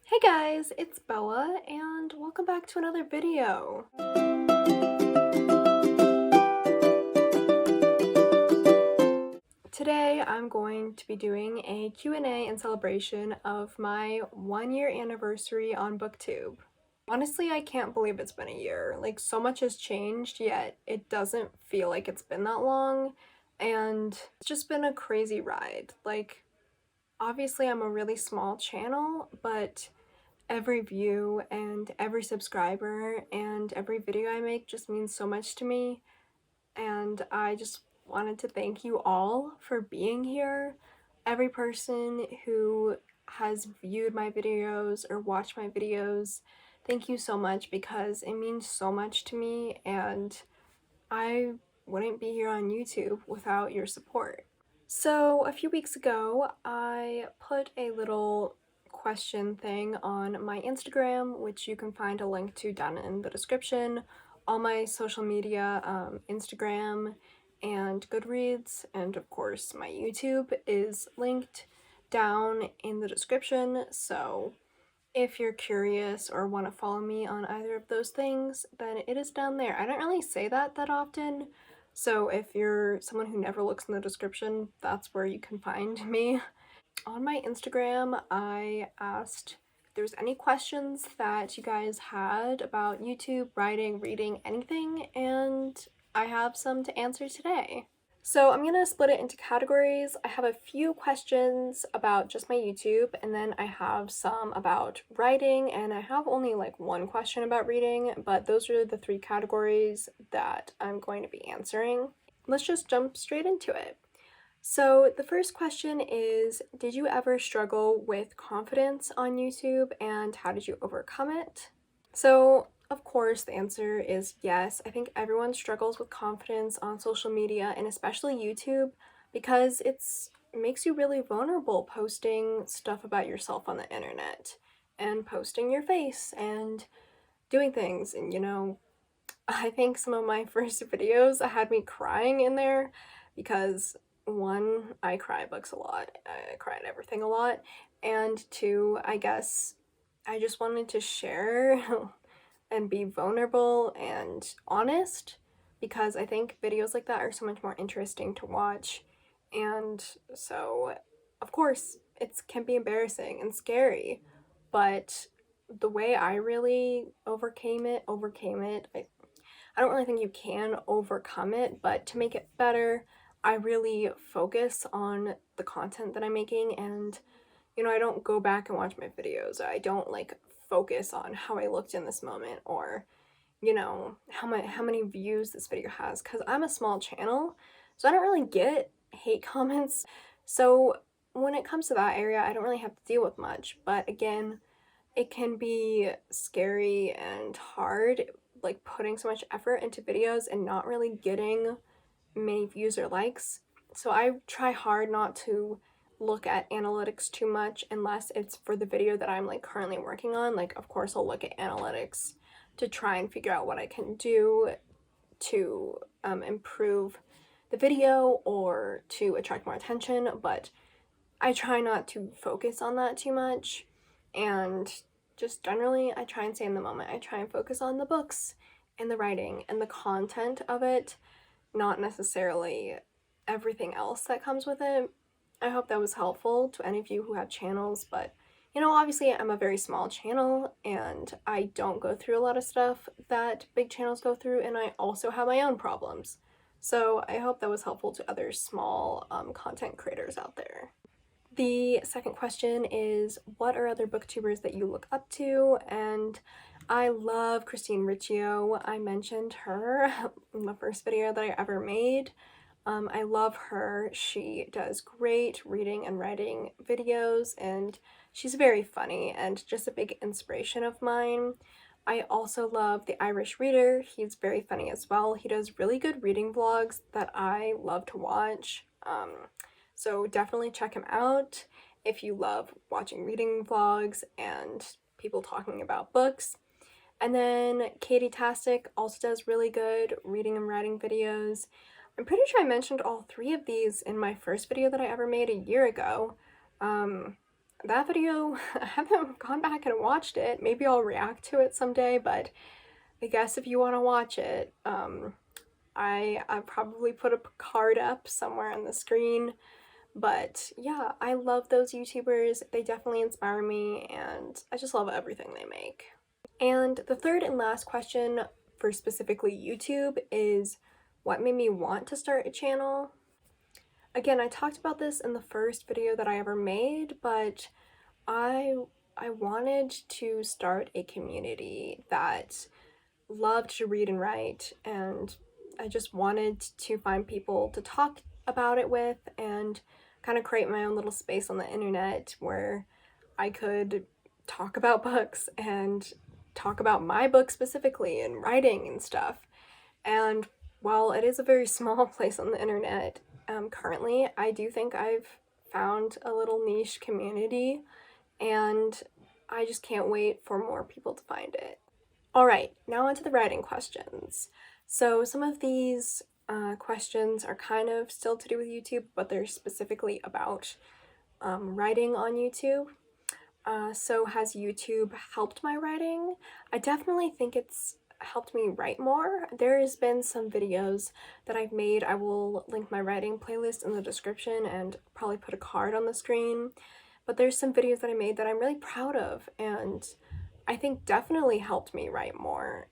Hey guys, it's Bella and welcome back to another video. Today I'm going to be doing a Q&A in celebration of my 1-year anniversary on BookTube. Honestly, I can't believe it's been a year. Like, so much has changed, yet it doesn't feel like it's been that long, and it's just been a crazy ride. Like, obviously I'm a really small channel, but every view and every subscriber and every video I make just means so much to me, and I just wanted to thank you all for being here. Every person who has viewed my videos or watched my videos, thank you so much because it means so much to me, and I wouldn't be here on YouTube without your support. So a few weeks ago, I put a little question thing on my Instagram, which you can find a link to down in the description. All my social media, Instagram and Goodreads, and of course my YouTube is linked down in the description. So if you're curious or want to follow me on either of those things, then it is down there. I don't really say that often, so if you're someone who never looks in the description, that's where you can find me. On my Instagram, I asked if there was any questions that you guys had about YouTube, writing, reading, anything, and I have some to answer today. So I'm gonna split it into categories. I have a few questions about just my YouTube, and then I have some about writing, and I have only like one question about reading, but those are the three categories that I'm going to be answering. Let's just jump straight into it. So the first question is, did you ever struggle with confidence on YouTube, and how did you overcome it? So of course, the answer is yes. I think everyone struggles with confidence on social media, and especially YouTube, because it makes you really vulnerable posting stuff about yourself on the internet and posting your face and doing things. And I think some of my first videos had me crying in there because one, I cry at books a lot, I cry at everything a lot, and two, I guess I just wanted to share and be vulnerable and honest, because I think videos like that are so much more interesting to watch. And so, of course, it can be embarrassing and scary, but the way I really overcame it, I don't really think you can overcome it, but to make it better, I really focus on the content that I'm making, and I don't go back and watch my videos. I don't like focus on how I looked in this moment, or how many views this video has, because I'm a small channel, so I don't really get hate comments. So when it comes to that area, I don't really have to deal with much. But again, it can be scary and hard, like putting so much effort into videos and not really getting many views or likes. So I try hard not to look at analytics too much unless it's for the video that I'm like currently working on. Like, of course, I'll look at analytics to try and figure out what I can do to improve the video or to attract more attention, but I try not to focus on that too much. And just generally, I try and stay in the moment. I try and focus on the books and the writing and the content of it, not necessarily everything else that comes with it. I hope that was helpful to any of you who have channels, but obviously I'm a very small channel and I don't go through a lot of stuff that big channels go through, and I also have my own problems. So I hope that was helpful to other small content creators out there. The second question is, what are other booktubers that you look up to? And I love Christine Riccio. I mentioned her in the first video that I ever made. I love her. She does great reading and writing videos, and she's very funny and just a big inspiration of mine. I also love The Irish Reader. He's very funny as well. He does really good reading vlogs that I love to watch. So definitely check him out if you love watching reading vlogs and people talking about books. And then Katie Tastic also does really good reading and writing videos. I'm pretty sure I mentioned all three of these in my first video that I ever made a year ago. that video, I haven't gone back and watched it. Maybe I'll react to it someday, but I guess if you want to watch it, I probably put a card up somewhere on the screen. But yeah, I love those YouTubers. They definitely inspire me, and I just love everything they make. And the third and last question for specifically YouTube is, what made me want to start a channel? Again, I talked about this in the first video that I ever made, but I wanted to start a community that loved to read and write, and I just wanted to find people to talk about it with and kind of create my own little space on the internet where I could talk about books and talk about my book specifically and writing and stuff. And while it is a very small place on the internet, currently, I do think I've found a little niche community, and I just can't wait for more people to find it. All right, now onto the writing questions. So some of these questions are kind of still to do with YouTube, but they're specifically about writing on YouTube. So has YouTube helped my writing? I definitely think it's helped me write more. There has been some videos that I've made. I will link my writing playlist in the description and probably put a card on the screen. But there's some videos that I made that I'm really proud of, and I think definitely helped me write more.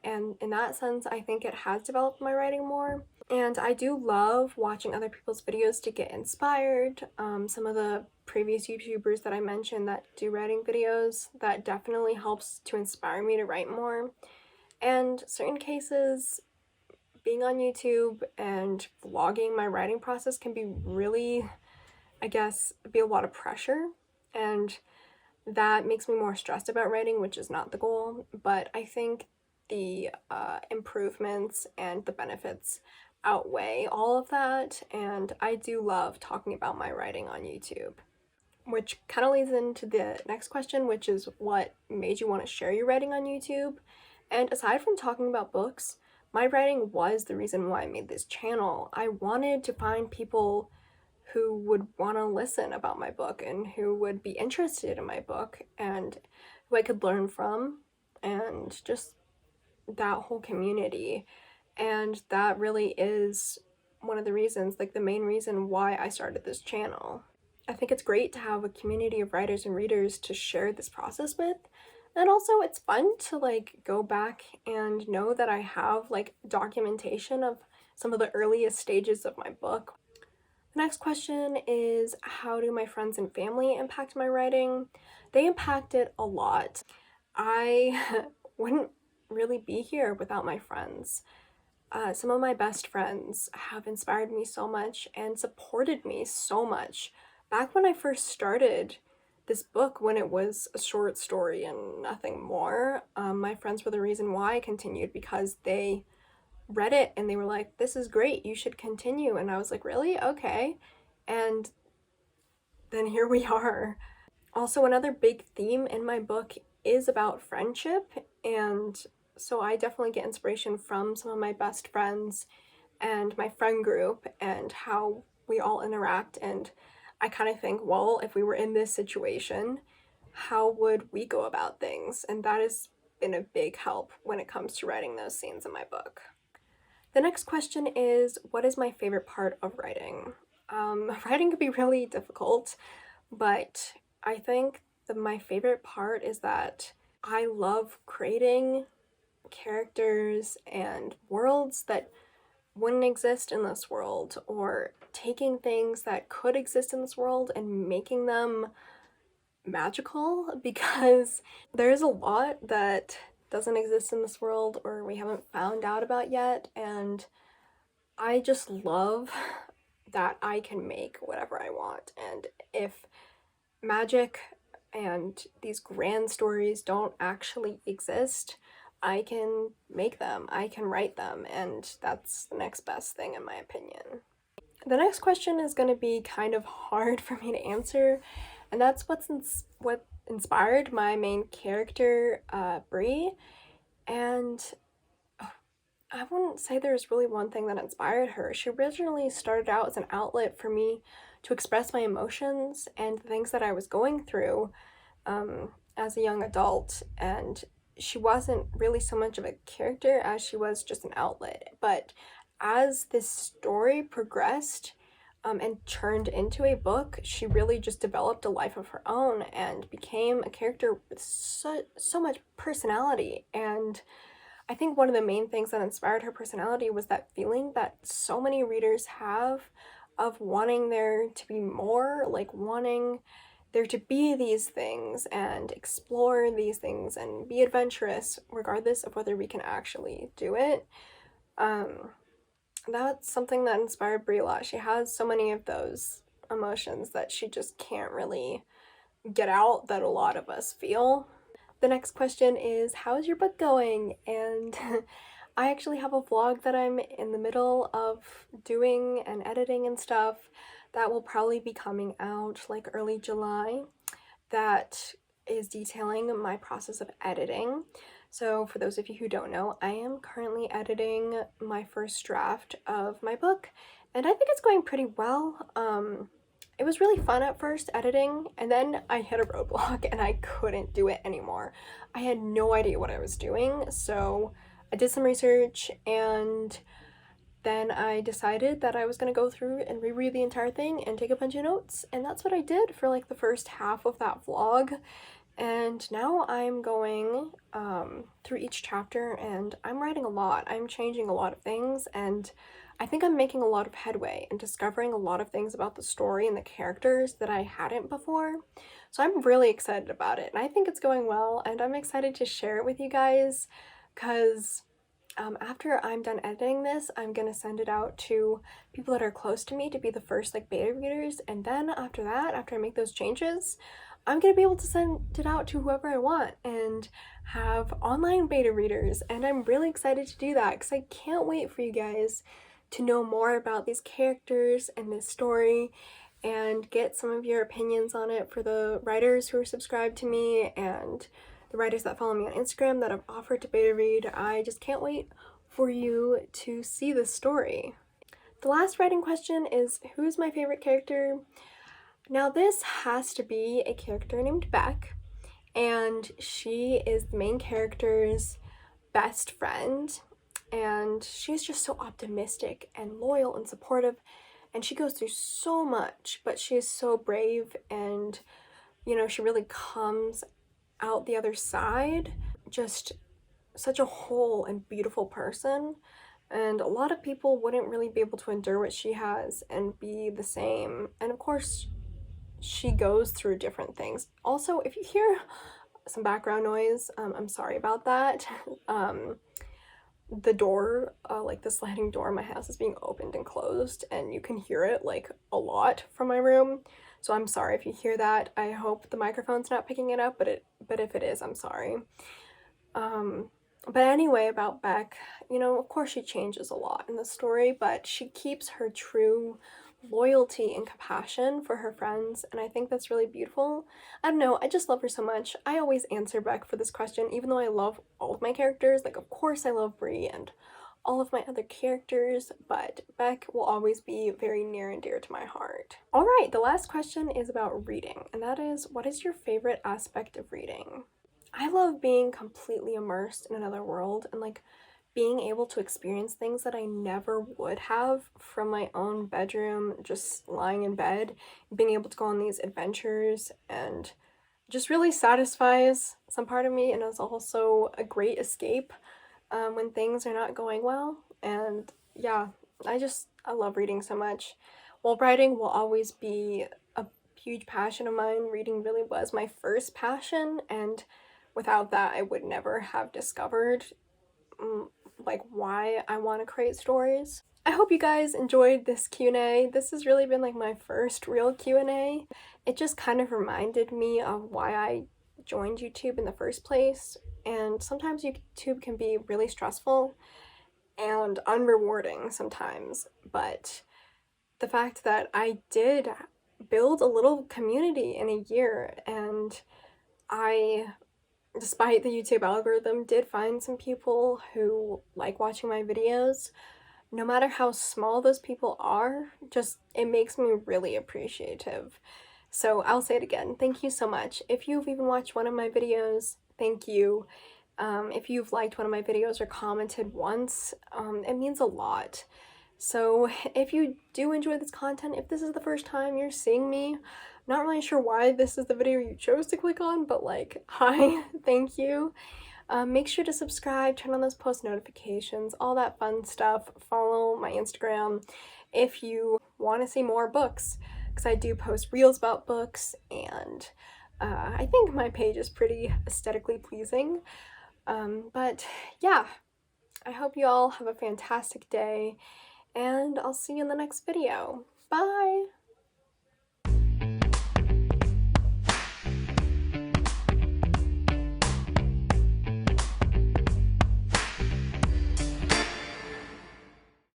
And in that sense, I think it has developed my writing more. And I do love watching other people's videos to get inspired. Some of the previous YouTubers that I mentioned that do writing videos, that definitely helps to inspire me to write more. And certain cases, being on YouTube and vlogging my writing process can be really, I guess, be a lot of pressure. And that makes me more stressed about writing, which is not the goal. But I think the improvements and the benefits outweigh all of that, and I do love talking about my writing on YouTube. Which kind of leads into the next question, which is what made you want to share your writing on YouTube? And aside from talking about books, my writing was the reason why I made this channel. I wanted to find people who would want to listen about my book and who would be interested in my book and who I could learn from, and just that whole community. And that really is one of the reasons, like the main reason why I started this channel. I think it's great to have a community of writers and readers to share this process with. And also it's fun to like go back and know that I have like documentation of some of the earliest stages of my book. The next question is, how do my friends and family impact my writing? They impact it a lot. I wouldn't really be here without my friends. Some of my best friends have inspired me so much and supported me so much. Back when I first started this book, when it was a short story and nothing more, my friends were the reason why I continued, because they read it and they were like, this is great, you should continue. And I was like, really? Okay. And then here we are. Also, another big theme in my book is about friendship, and so I definitely get inspiration from some of my best friends and my friend group and how we all interact. And I kind of think, well, if we were in this situation, how would we go about things? And that has been a big help when it comes to writing those scenes in my book. The next question is, what is my favorite part of writing? Writing can be really difficult, but I think that my favorite part is that I love creating characters and worlds that wouldn't exist in this world, or taking things that could exist in this world and making them magical, because there's a lot that doesn't exist in this world or we haven't found out about yet, and I just love that I can make whatever I want. And if magic and these grand stories don't actually exist, I can make them, I can write them, and that's the next best thing in my opinion. The next question is going to be kind of hard for me to answer, and that's what inspired my main character, Bree. And I wouldn't say there's really one thing that inspired her. She originally started out as an outlet for me to express my emotions and the things that I was going through as a young adult. And she wasn't really so much of a character as she was just an outlet. But as this story progressed, and turned into a book, she really just developed a life of her own and became a character with so much personality. And I think one of the main things that inspired her personality was that feeling that so many readers have of wanting there to be more, like wanting there to be these things and explore these things and be adventurous, regardless of whether we can actually do it. That's something that inspired Brie a lot. She has so many of those emotions that she just can't really get out that a lot of us feel. The next question is, how's your book going? And I actually have a vlog that I'm in the middle of doing and editing and stuff that will probably be coming out like early July, that is detailing my process of editing. So for those of you who don't know, I am currently editing my first draft of my book, and I think it's going pretty well. It was really fun at first editing, and then I hit a roadblock and I couldn't do it anymore. I had no idea what I was doing, so I did some research and then I decided that I was going to go through and reread the entire thing and take a bunch of notes, and that's what I did for like the first half of that vlog. And now I'm going through each chapter and I'm writing a lot. I'm changing a lot of things, and I think I'm making a lot of headway and discovering a lot of things about the story and the characters that I hadn't before. So I'm really excited about it, and I think it's going well, and I'm excited to share it with you guys because after I'm done editing this, I'm gonna send it out to people that are close to me to be the first like beta readers, and then after that, after I make those changes, I'm gonna be able to send it out to whoever I want and have online beta readers. And I'm really excited to do that because I can't wait for you guys to know more about these characters and this story and get some of your opinions on it for the writers who are subscribed to me and the writers that follow me on Instagram that I've offered to beta read. I just can't wait for you to see this story. The last writing question is, who's my favorite character? Now this has to be a character named Beck, and she is the main character's best friend, and she's just so optimistic and loyal and supportive, and she goes through so much, but she is so brave, and you know, she really comes out the other side just such a whole and beautiful person. And a lot of people wouldn't really be able to endure what she has and be the same. And of course, she goes through different things. Also, if you hear some background noise, I'm sorry about that. The door, like the sliding door in my house is being opened and closed, and you can hear it like a lot from my room. So I'm sorry if you hear that. I hope the microphone's not picking it up, but if it is, I'm sorry. But anyway, about Beck, you know, of course she changes a lot in the story, but she keeps her true loyalty and compassion for her friends, and I think that's really beautiful. I don't know, I just love her so much. I always answer Beck for this question, even though I love all of my characters. Like, of course I love Brie and all of my other characters, but Beck will always be very near and dear to my heart. Alright, the last question is about reading, and that is, what is your favorite aspect of reading? I love being completely immersed in another world and like being able to experience things that I never would have from my own bedroom, just lying in bed, being able to go on these adventures, and just really satisfies some part of me, and is also a great escape when things are not going well. And yeah, I love reading so much. While writing will always be a huge passion of mine, reading really was my first passion, and without that I would never have discovered like why I want to create stories. I hope you guys enjoyed this Q&A. This has really been like my first real Q&A. It just kind of reminded me of why I joined YouTube in the first place, and sometimes YouTube can be really stressful and unrewarding sometimes, but the fact that I did build a little community in a year, and I, despite the YouTube algorithm, did find some people who like watching my videos, no matter how small those people are, just it makes me really appreciative. So I'll say it again, thank you so much. If you've even watched one of my videos, thank you. If you've liked one of my videos or commented once, it means a lot. So if you do enjoy this content, if this is the first time you're seeing me, not really sure why this is the video you chose to click on, but like, hi, thank you. Make sure to subscribe, turn on those post notifications, all that fun stuff. Follow my Instagram if you want to see more books, because I do post reels about books, and I think my page is pretty aesthetically pleasing. But yeah, I hope you all have a fantastic day, and I'll see you in the next video. Bye!